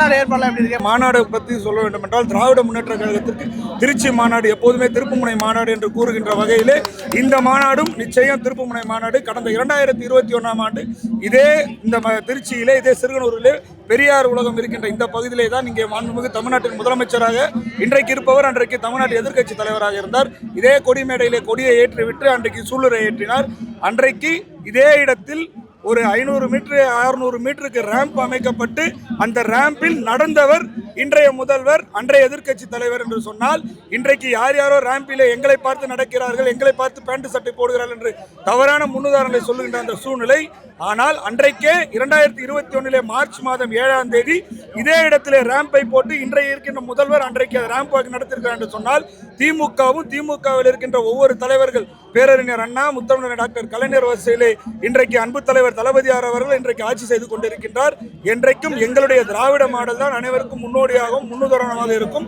மாநாடு ஏற்பாடு எப்படி இருக்கு? மாநாடு பற்றி சொல்ல வேண்டும் என்றால் திராவிட முன்னேற்ற கழகத்திற்கு திருச்சி மாநாடு எப்போதுமே திருப்புமுனை மாநாடு என்று கூறுகின்ற வகையிலே இந்த மாநாடும் நிச்சயம் திருப்புமுனை மாநாடு. கடந்த 2021ஆம் ஆண்டு இதே இந்த திருச்சியிலே, இதே சிறுகனூரிலே பெரியார் உலகம் இருக்கின்ற இந்த பகுதியிலே தான் இங்கே மாண்புமிகு தமிழ்நாட்டின் முதலமைச்சராக இன்றைக்கு இருப்பவர் அன்றைக்கு தமிழ்நாட்டு எதிர்க்கட்சி தலைவராக இருந்தார். இதே கொடிமேடையிலே கொடியை ஏற்றிவிட்டு அன்றைக்கு சூளுரை ஏற்றினார். அன்றைக்கு இதே இடத்தில் ஒரு 500 மீட்டர் 600 மீட்டருக்கு ரேம்ப் அமைக்கப்பட்டு அந்த ரேம்பில் நடந்தவர் இன்றைய முதல்வர், அன்றைய எதிர்க்கட்சி தலைவர் என்று சொன்னால், இன்றைக்கு யார் யாரோ ரேம்பிலே எங்களை பார்த்து நடக்கிறார்கள், எங்களை பார்த்து பேண்ட் சட்டை போடுகிறார்கள் என்று தவறான முன்னுதாரணங்களை சொல்லுகின்ற அந்த சூழ்நிலை. ஆனால் அன்றைக்கே 2021 மார்ச் மாதம் 7ஆம் தேதி இதே இடத்திலே ரேம்பை போட்டு இன்றைய இருக்கின்ற முதல்வர் அன்றைக்கு ரேம்ப் வாக்கு நடத்திருக்கிறார் என்று சொன்னால், திமுகவில் இருக்கின்ற ஒவ்வொரு தலைவர்கள், பேரறிஞர் அண்ணா, முத்தமிழர் டாக்டர் கலைஞர் வரிசையிலே இன்றைக்கு அன்பு தலைவர் தளபதியார் அவர்கள் இன்றைக்கு ஆட்சி செய்து கொண்டிருக்கின்றார். என்றைக்கும் எங்களுடைய திராவிட மாடல் தான் அனைவருக்கும் முன்னோடியாகவும் முன்னுதாரணமாக இருக்கும்.